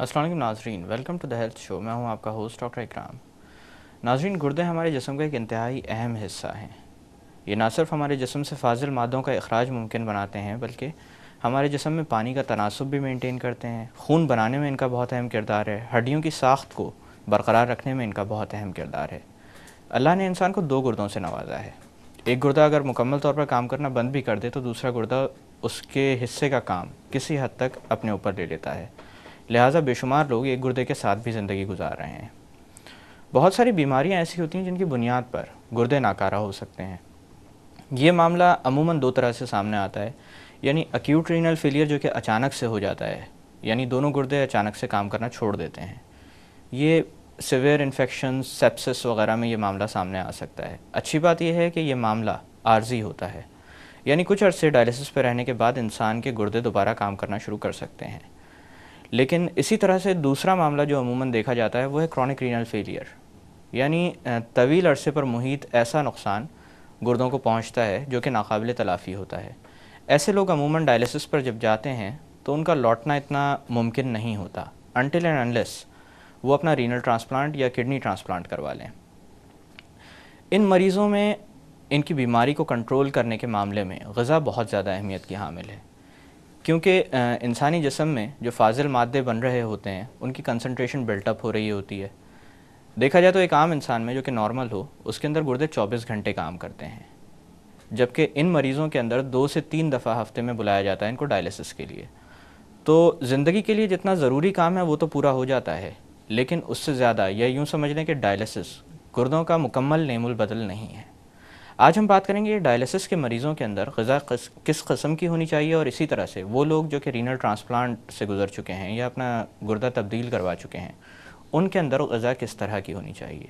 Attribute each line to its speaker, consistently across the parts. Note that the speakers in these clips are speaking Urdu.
Speaker 1: السلام علیکم ناظرین، ویلکم ٹو دا ہیلتھ شو۔ میں ہوں آپ کا ہوسٹ ڈاکٹر اکرام۔ ناظرین، گردے ہمارے جسم کا ایک انتہائی اہم حصہ ہیں۔ یہ نہ صرف ہمارے جسم سے فاضل مادوں کا اخراج ممکن بناتے ہیں بلکہ ہمارے جسم میں پانی کا تناسب بھی مینٹین کرتے ہیں۔ خون بنانے میں ان کا بہت اہم کردار ہے۔ ہڈیوں کی ساخت کو برقرار رکھنے میں ان کا بہت اہم کردار ہے۔ اللہ نے انسان کو 2 گردوں سے نوازا ہے۔ ایک گردہ اگر مکمل طور پر کام کرنا بند بھی کر دے تو دوسرا گردہ اس کے حصے کا کام کسی حد تک اپنے اوپر لے لیتا ہے۔ لہٰذا بے شمار لوگ ایک گردے کے ساتھ بھی زندگی گزار رہے ہیں۔ بہت ساری بیماریاں ایسی ہوتی ہیں جن کی بنیاد پر گردے ناکارہ ہو سکتے ہیں۔ یہ معاملہ عموماً 2 طرح سے سامنے آتا ہے، یعنی ایکیوٹ رینل فیلئر جو کہ اچانک سے ہو جاتا ہے، یعنی دونوں گردے اچانک سے کام کرنا چھوڑ دیتے ہیں۔ یہ سیویئر انفیکشن، سیپسس وغیرہ میں یہ معاملہ سامنے آ سکتا ہے۔ اچھی بات یہ ہے کہ یہ معاملہ عارضی ہوتا ہے، یعنی کچھ عرصے ڈائلسس پہ رہنے کے بعد انسان کے گردے دوبارہ کام کرنا شروع کر سکتے ہیں۔ لیکن اسی طرح سے دوسرا معاملہ جو عموماً دیکھا جاتا ہے وہ ہے کرونک رینل فیلئر، یعنی طویل عرصے پر محیط ایسا نقصان گردوں کو پہنچتا ہے جو کہ ناقابل تلافی ہوتا ہے۔ ایسے لوگ عموماً ڈائلسس پر جب جاتے ہیں تو ان کا لوٹنا اتنا ممکن نہیں ہوتا انٹل اینڈ انلیس وہ اپنا رینل ٹرانسپلانٹ یا کڈنی ٹرانسپلانٹ کروا لیں۔ ان مریضوں میں ان کی بیماری کو کنٹرول کرنے کے معاملے میں غذا بہت زیادہ اہمیت کی حامل ہے، کیونکہ انسانی جسم میں جو فاضل مادے بن رہے ہوتے ہیں ان کی کنسنٹریشن بلٹ اپ ہو رہی ہوتی ہے۔ دیکھا جائے تو ایک عام انسان میں جو کہ نارمل ہو اس کے اندر گردے 24 گھنٹے کام کرتے ہیں، جبکہ ان مریضوں کے اندر 2 سے 3 دفعہ ہفتے میں بلایا جاتا ہے ان کو ڈائلسس کے لیے۔ تو زندگی کے لیے جتنا ضروری کام ہے وہ تو پورا ہو جاتا ہے، لیکن اس سے زیادہ یا یوں سمجھ لیں کہ ڈائلسس گردوں کا مکمل نعم البدل نہیں ہے۔ آج ہم بات کریں گے ڈائلسس کے مریضوں کے اندر غذا کس قسم کی ہونی چاہیے، اور اسی طرح سے وہ لوگ جو کہ رینل ٹرانسپلانٹ سے گزر چکے ہیں یا اپنا گردہ تبدیل کروا چکے ہیں ان کے اندر غذا کس طرح کی ہونی چاہیے۔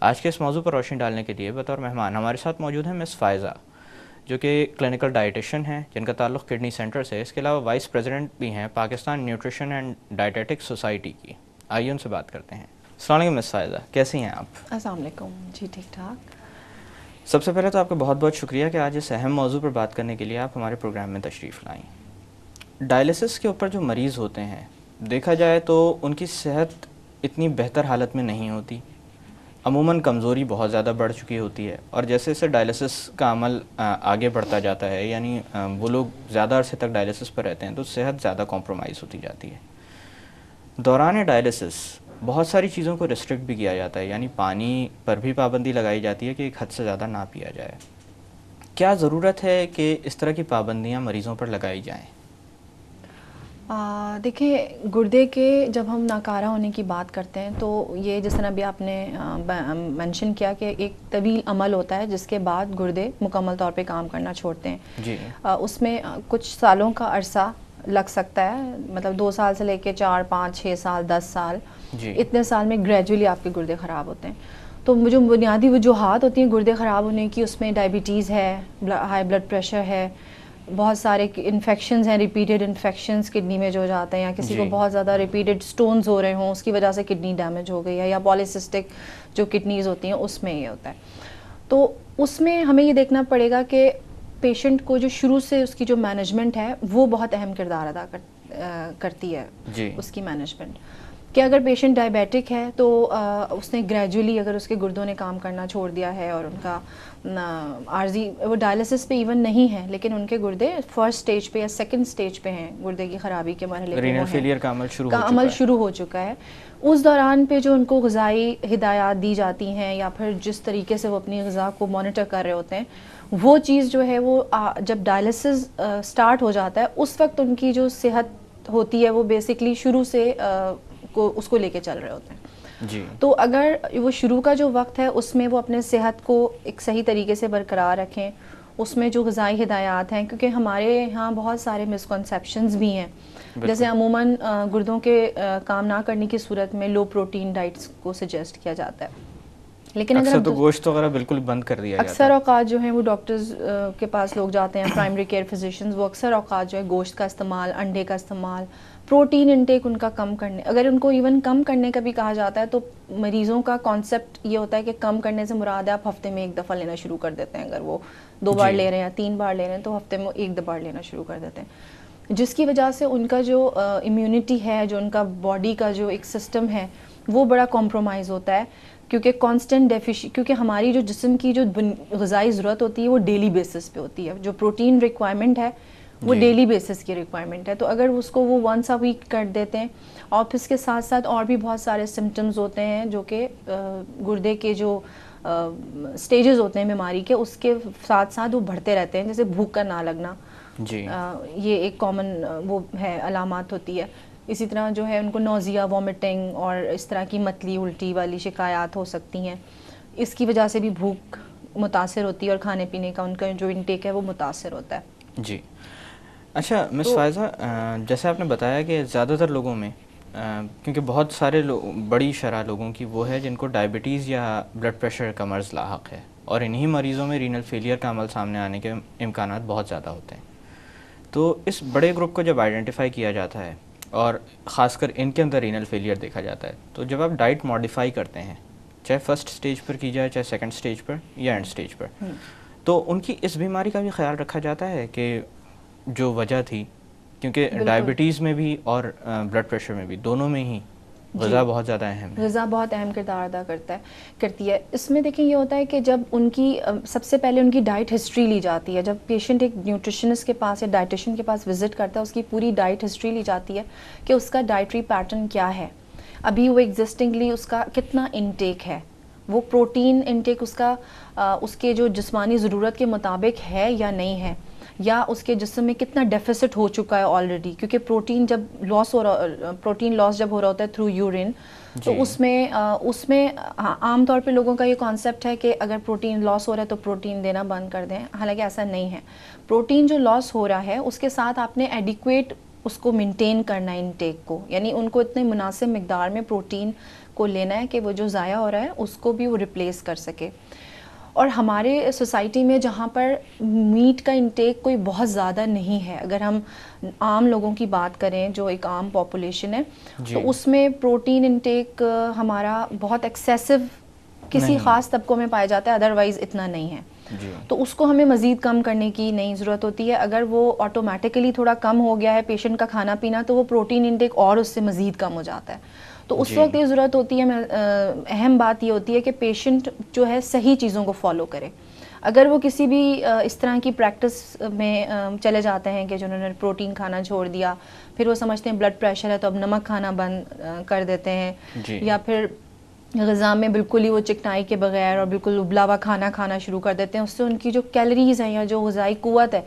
Speaker 1: آج کے اس موضوع پر روشنی ڈالنے کے لیے بطور مہمان ہمارے ساتھ موجود ہیں مس فائزہ، جو کہ کلینکل ڈائٹیشین ہیں جن کا تعلق کڈنی سینٹر سے ہے۔ اس کے علاوہ وائس پریزیڈنٹ بھی ہیں پاکستان نیوٹریشن اینڈ ڈائٹیٹک سوسائٹی کی۔ آئیے ان سے بات کرتے ہیں۔ السلام علیکم مس فائزہ، کیسی ہیں آپ؟
Speaker 2: السلام علیکم، جی ٹھیک ٹھاک۔
Speaker 1: سب سے پہلے تو آپ کا بہت بہت شکریہ کہ آج اس اہم موضوع پر بات کرنے کے لیے آپ ہمارے پروگرام میں تشریف لائیں۔ ڈائلسس کے اوپر جو مریض ہوتے ہیں دیکھا جائے تو ان کی صحت اتنی بہتر حالت میں نہیں ہوتی، عموماً کمزوری بہت زیادہ بڑھ چکی ہوتی ہے، اور جیسے جیسے ڈائلسس کا عمل آگے بڑھتا جاتا ہے، یعنی وہ لوگ زیادہ عرصے تک ڈائلسس پر رہتے ہیں تو صحت زیادہ کمپرومائز ہوتی جاتی ہے۔ دوران ڈائلسس بہت ساری چیزوں کو ریسٹرکٹ بھی کیا جاتا ہے، یعنی پانی پر بھی پابندی لگائی جاتی ہے کہ ایک حد سے زیادہ نہ پیا جائے۔ کیا ضرورت ہے کہ اس طرح کی پابندیاں مریضوں پر لگائی جائیں؟
Speaker 2: دیکھیں، گردے کے جب ہم ناکارہ ہونے کی بات کرتے ہیں تو یہ جس طرح بھی آپ نے مینشن کیا کہ ایک طویل عمل ہوتا ہے جس کے بعد گردے مکمل طور پہ کام کرنا چھوڑتے ہیں۔
Speaker 1: جی،
Speaker 2: اس میں کچھ سالوں کا عرصہ لگ سکتا ہے، مطلب 2 سال سے لے کے 4 5 6 سال 10 سال،
Speaker 1: جی،
Speaker 2: اتنے سال میں گریجولی آپ کے گردے خراب ہوتے ہیں۔ تو جو بنیادی وجوہات ہوتی ہیں گردے خراب ہونے کی، اس میں ڈائبٹیز ہے، ہائی بلڈ پریشر ہے، بہت سارے انفیکشنز ہیں، ریپیٹڈ انفیکشنز کڈنی میں جو جاتے ہیں، یا کسی کو بہت زیادہ ریپیٹڈ سٹونز ہو رہے ہوں اس کی وجہ سے کڈنی ڈیمیج ہو گئی ہے، یا پالیسسٹک جو کڈنیز ہوتی ہیں اس میں یہ ہوتا ہے۔ تو اس میں ہمیں یہ دیکھنا پڑے گا کہ پیشنٹ کو جو شروع سے اس کی جو مینجمنٹ ہے وہ بہت اہم کردار ادا کرتی ہے، اس کی مینجمنٹ، کہ اگر پیشنٹ ڈائبیٹک ہے تو اس نے گریجولی اگر اس کے گردوں نے کام کرنا چھوڑ دیا ہے اور ان کا عارضی وہ ڈائلسس پہ ایون نہیں ہے لیکن ان کے گردے فرسٹ سٹیج پہ یا سیکنڈ سٹیج پہ ہیں، گردے کی خرابی کے مرحلے پہ
Speaker 1: رینل فیلئر کا
Speaker 2: عمل شروع ہو چکا ہے، اس دوران پہ جو ان کو غذائی ہدایات دی جاتی ہیں یا پھر جس طریقے سے وہ اپنی غذا کو مانیٹر کر رہے ہوتے ہیں، وہ چیز جو ہے وہ جب ڈائلسس سٹارٹ ہو جاتا ہے اس وقت ان کی جو صحت ہوتی ہے وہ بیسکلی شروع سے اس کو لے کے چل رہے ہوتے ہیں۔
Speaker 1: جی،
Speaker 2: تو اگر وہ شروع کا جو وقت ہے اس میں وہ اپنے صحت کو ایک صحیح طریقے سے برقرار رکھیں، اس میں جو غذائی ہدایات ہیں، کیونکہ ہمارے یہاں بہت سارے مسکنسیپشنز بھی ہیں، جیسے عموماً گردوں کے کام نہ کرنے کی صورت میں لو پروٹین ڈائٹس کو سجیسٹ کیا جاتا ہے، لیکن اگر
Speaker 1: تو گوشت وغیرہ بالکل بند کر دیا جاتا ہے۔
Speaker 2: اکثر اوقات جو ہیں وہ ڈاکٹرز کے پاس لوگ جاتے ہیں، پرائمری کیئر فزیشنز، وہ اکثر اوقات جو ہے گوشت کا استعمال، انڈے کا استعمال، پروٹین انٹیک ان کا کم کرنے، اگر ان کو ایون کم کرنے کا بھی کہا جاتا ہے تو مریضوں کا کانسیپٹ یہ ہوتا ہے کہ کم کرنے سے مراد ہے آپ ہفتے میں 1 دفعہ لینا شروع کر دیتے ہیں، اگر وہ 2 بار لے رہے ہیں یا 3 بار لے رہے ہیں تو ہفتے میں 1 بار لینا شروع کر دیتے ہیں۔ جس کی وجہ سے ان کا جو امیونٹی ہے, جو ان کا باڈی کا جو ایک سسٹم ہے وہ بڑا کمپرومائز ہوتا ہے, کیونکہ کانسٹنٹ کیونکہ ہماری جو جسم کی جو غذائی ضرورت ہوتی ہے وہ ڈیلی بیسس پہ ہوتی ہے. جو پروٹین ریکوائرمنٹ ہے وہ ڈیلی بیسس کی ریکوائرمنٹ ہے. تو اگر اس کو وہ ونس اے ویک کر دیتے ہیں, اور پھر اس کے ساتھ ساتھ اور بھی بہت سارے سمٹمز ہوتے ہیں جو کہ گردے کے جو سٹیجز ہوتے ہیں بیماری کے, اس کے ساتھ ساتھ وہ بڑھتے رہتے ہیں, جیسے بھوک کا نہ لگنا, یہ ایک کامن وہ ہے علامات ہوتی ہے. اسی طرح جو ہے ان کو نوزیا, وامٹنگ اور اس طرح کی متلی الٹی والی شکایات ہو سکتی ہیں. اس کی وجہ سے بھی بھوک متاثر ہوتی ہے اور کھانے پینے کا ان کا جو انٹیک ہے وہ متاثر ہوتا ہے.
Speaker 1: جی اچھا مس فائزہ, جیسے آپ نے بتایا کہ زیادہ تر لوگوں میں کیونکہ بہت سارے بڑی شرح لوگوں کی وہ ہے جن کو ڈائبٹیز یا بلڈ پریشر کا مرض لاحق ہے, اور انہی مریضوں میں رینل فیلئر کا عمل سامنے آنے کے امکانات بہت زیادہ ہوتے ہیں. تو اس بڑے گروپ کو جب آئیڈینٹیفائی کیا جاتا ہے اور خاص کر ان کے اندر رینل فیلئر دیکھا جاتا ہے, تو جب آپ ڈائٹ ماڈیفائی کرتے ہیں, چاہے فرسٹ سٹیج پر کی جائے, چاہے سیکنڈ سٹیج پر یا اینڈ سٹیج پر, تو ان کی اس بیماری کا بھی خیال رکھا جاتا ہے کہ جو وجہ تھی, کیونکہ ڈائبٹیز میں بھی اور بلڈ پریشر میں بھی دونوں میں ہی غذا بہت زیادہ اہم ہے.
Speaker 2: غذا بہت اہم کردار ادا کرتی ہے. اس میں دیکھیں یہ ہوتا ہے کہ جب ان کی سب سے پہلے ان کی ڈائٹ ہسٹری لی جاتی ہے. جب پیشنٹ ایک نیوٹریشنسٹ کے پاس یا ڈائٹیشین کے پاس وزٹ کرتا ہے, اس کی پوری ڈائٹ ہسٹری لی جاتی ہے کہ اس کا ڈائٹری پیٹرن کیا ہے, ابھی وہ ایگزسٹنگلی اس کا کتنا انٹیک ہے, وہ پروٹین انٹیک اس کے جو جسمانی ضرورت کے مطابق ہے یا نہیں ہے, یا اس کے جسم میں کتنا ڈیفیسٹ ہو چکا ہے آلریڈی. کیونکہ پروٹین لاس جب ہو رہا ہوتا ہے تھرو یورین, تو اس میں عام طور پہ لوگوں کا یہ کانسیپٹ ہے کہ اگر پروٹین لاس ہو رہا ہے تو پروٹین دینا بند کر دیں. حالانکہ ایسا نہیں ہے. پروٹین جو لاس ہو رہا ہے اس کے ساتھ آپ نے ایڈیکویٹ اس کو مینٹین کرنا ہے انٹیک کو, یعنی ان کو اتنے مناسب مقدار میں پروٹین کو لینا ہے کہ وہ جو ضائع ہو رہا ہے اس کو بھی وہ ریپلیس کر سکے. اور ہمارے سوسائٹی میں جہاں پر میٹ کا انٹیک کوئی بہت زیادہ نہیں ہے, اگر ہم عام لوگوں کی بات کریں جو ایک عام پاپولیشن ہے, تو اس میں پروٹین انٹیک ہمارا بہت ایکسیسو کسی خاص طبقوں میں پایا جاتا ہے, ادروائز اتنا نہیں ہے. تو اس کو ہمیں مزید کم کرنے کی نہیں ضرورت ہوتی ہے. اگر وہ آٹومیٹیکلی تھوڑا کم ہو گیا ہے پیشنٹ کا کھانا پینا, تو وہ پروٹین انٹیک اور اس سے مزید کم ہو جاتا ہے. تو اس وقت یہ ضرورت ہوتی ہے, اہم بات یہ ہوتی ہے کہ پیشنٹ جو ہے صحیح چیزوں کو فالو کرے. اگر وہ کسی بھی اس طرح کی پریکٹس میں چلے جاتے ہیں کہ جنہوں نے پروٹین کھانا چھوڑ دیا, پھر وہ سمجھتے ہیں بلڈ پریشر ہے تو اب نمک کھانا بند کر دیتے ہیں, یا پھر غذا میں بالکل ہی وہ چکنائی کے بغیر اور بالکل ابلا ہوا کھانا شروع کر دیتے ہیں, اس سے ان کی جو کیلریز ہیں یا جو غذائی قوت ہے,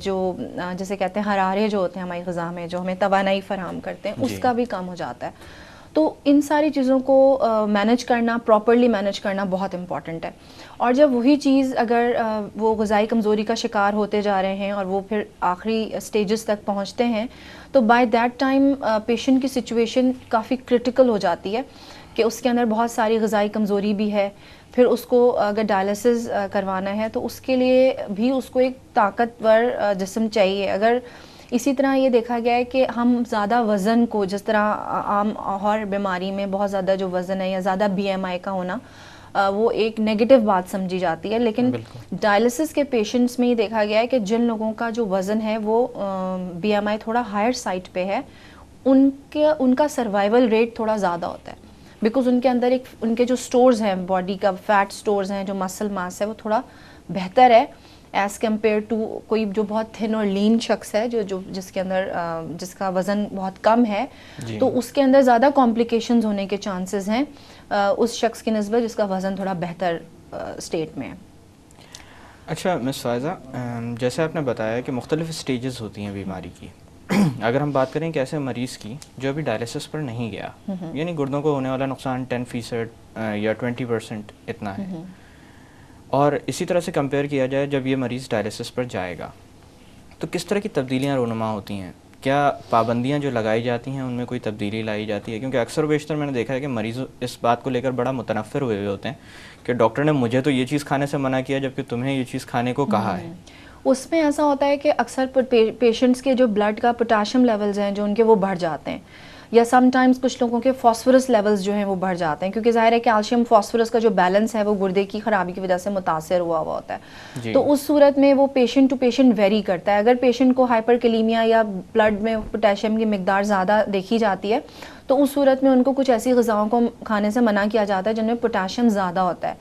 Speaker 2: جو جیسے کہتے ہیں حرارے جو ہوتے ہیں ہماری غذا میں جو ہمیں توانائی فراہم کرتے ہیں, اس کا بھی کم ہو جاتا ہے. تو ان ساری چیزوں کو مینیج کرنا, پراپرلی مینیج کرنا بہت امپورٹنٹ ہے. اور جب وہی چیز اگر وہ غذائی کمزوری کا شکار ہوتے جا رہے ہیں اور وہ پھر آخری سٹیجز تک پہنچتے ہیں, تو بائی دیٹ ٹائم پیشنٹ کی سچویشن کافی کرٹیکل ہو جاتی ہے کہ اس کے اندر بہت ساری غذائی کمزوری بھی ہے. پھر اس کو اگر ڈائلسس کروانا ہے تو اس کے لیے بھی اس کو ایک طاقتور جسم چاہیے. اگر اسی طرح یہ دیکھا گیا ہے کہ ہم زیادہ وزن کو, جس طرح عام اور بیماری میں بہت زیادہ جو وزن ہے یا زیادہ بی ایم آئی کا ہونا, وہ ایک نیگیٹو بات سمجھی جاتی ہے. لیکن ڈائلسس کے پیشنٹس میں یہ دیکھا گیا ہے کہ جن لوگوں کا جو وزن ہے وہ بی ایم آئی تھوڑا ہائر سائٹ پہ ہے, ان کا سروائیول ریٹ تھوڑا زیادہ ہوتا ہے, بیکاز ان کے اندر ان کے جو سٹورز ہیں باڈی کا, فیٹ سٹورز ہیں, جو مسل ماس ہے وہ تھوڑا بہتر ہے ایز کمپیئر ٹو کوئی جو بہت تھن اور لین شخص ہے جس کے اندر جس کا وزن بہت کم ہے, تو اس کے اندر زیادہ کمپلیکیشنز ہونے کے چانسز ہیں اس شخص کی نسبت جس کا وزن تھوڑا بہتر اسٹیٹ میں ہے.
Speaker 1: اچھا مس فائزہ, جیسے آپ نے بتایا کہ مختلف اسٹیجز ہوتی ہیں بیماری کی. اگر ہم بات کریں کہ ایسے مریض کی جو ابھی ڈائلسس پر نہیں گیا, یعنی گردوں کو ہونے والا نقصان 10% یا 20% اتنا ہے, اور اسی طرح سے کمپیئر کیا جائے جب یہ مریض ڈائلسس پر جائے گا, تو کس طرح کی تبدیلیاں رونما ہوتی ہیں؟ کیا پابندیاں جو لگائی جاتی ہیں ان میں کوئی تبدیلی لائی جاتی ہے؟ کیونکہ اکثر و بیشتر میں نے دیکھا ہے کہ مریض اس بات کو لے کر بڑا متنفر ہوئے ہوتے ہیں کہ ڈاکٹر نے مجھے تو یہ چیز کھانے سے منع کیا جبکہ تمہیں یہ چیز کھانے کو کہا ہے.
Speaker 2: اس میں ایسا ہوتا ہے کہ اکثر پیشنٹس کے جو بلڈ کا پوٹاشیم لیولز ہیں جو ان کے وہ بڑھ جاتے ہیں, یا سم ٹائمز کچھ لوگوں کے فاسفورس لیولز جو ہیں وہ بڑھ جاتے ہیں، کیونکہ ظاہر ہے کیلشیم فاسفورس کا جو بیلنس ہے وہ گردے کی خرابی کی وجہ سے متاثر ہوا ہوتا ہے. تو اس صورت میں وہ پیشنٹ ٹو پیشنٹ ویری کرتا ہے. اگر پیشنٹ کو ہائپر کلیمیا یا بلڈ میں پوٹیشیم کی مقدار زیادہ دیکھی جاتی ہے تو اس صورت میں ان کو کچھ ایسی غذاؤں کو کھانے سے منع کیا جاتا ہے جن میں پوٹیشیم زیادہ ہوتا ہے.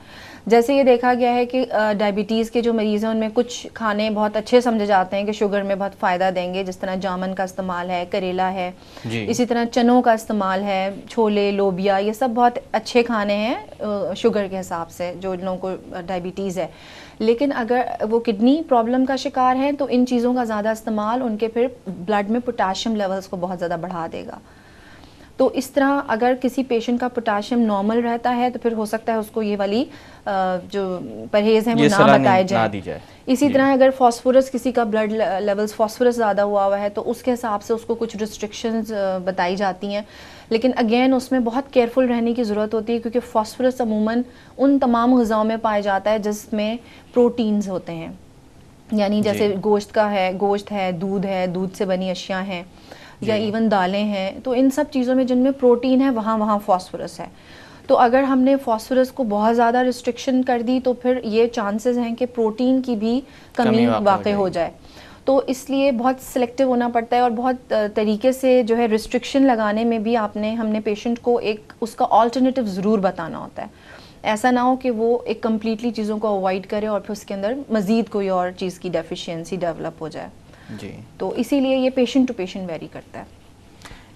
Speaker 2: جیسے یہ دیکھا گیا ہے کہ ڈائبٹیز کے جو مریض ہیں ان میں کچھ کھانے بہت اچھے سمجھے جاتے ہیں کہ شوگر میں بہت فائدہ دیں گے، جس طرح جامن کا استعمال ہے، کریلا ہے، اسی طرح چنوں کا استعمال ہے، چھولے، لوبیا، یہ سب بہت اچھے کھانے ہیں شوگر کے حساب سے جو لوگوں کو ڈائبٹیز ہے. لیکن اگر وہ کڈنی پرابلم کا شکار ہیں تو ان چیزوں کا زیادہ استعمال ان کے پھر بلڈ میں پوٹیشیم لیولز کو بہت زیادہ بڑھا دے گا. تو اس طرح اگر کسی پیشنٹ کا پوٹیشیم نارمل رہتا ہے تو پھر ہو سکتا ہے اس کو یہ والی جو پرہیز ہیں وہ نہ بتائے جائیں. اسی طرح اگر فاسفورس کسی کا بلڈ لیولز فاسفورس زیادہ ہوا ہے تو اس کے حساب سے اس کو کچھ ریسٹرکشنز بتائی جاتی ہیں. لیکن اگین اس میں بہت کیئرفل رہنے کی ضرورت ہوتی ہے کیونکہ فاسفورس عموماً ان تمام غذاؤں میں پایا جاتا ہے جس میں پروٹینز ہوتے ہیں، یعنی جیسے گوشت ہے، دودھ سے بنی اشیاء ہیں، یا ایون دالیں ہیں. تو ان سب چیزوں میں جن میں پروٹین ہے وہاں فاسفورس ہے. تو اگر ہم نے فاسفورس کو بہت زیادہ ریسٹرکشن کر دی تو پھر یہ چانسز ہیں کہ پروٹین کی بھی کمی واقع ہو جائے. تو اس لیے بہت سلیکٹیو ہونا پڑتا ہے اور بہت طریقے سے جو ہے ریسٹرکشن لگانے میں بھی ہم نے پیشنٹ کو ایک اس کا آلٹرنیٹیو ضرور بتانا ہوتا ہے. ایسا نہ ہو کہ وہ ایک کمپلیٹلی چیزوں کو اوائڈ کرے اور پھر اس کے اندر مزید کوئی اور چیز کی ڈیفیشینسی ڈیولپ ہو جائے. تو اسی لیے یہ پیشنٹ ٹو پیشنٹ ویری کرتا ہے.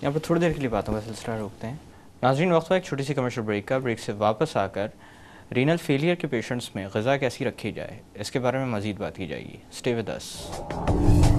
Speaker 1: یہاں پر تھوڑی دیر کے لیے باتوں کا سلسلہ روکتے ہیں. ناظرین وقت ایک چھوٹی سی کمرشل بریک کا. بریک سے واپس آ کر رینل فیلئر کے پیشنٹس میں غذا کیسی رکھی جائے اس کے بارے میں مزید بات کی جائے گی. Stay with us.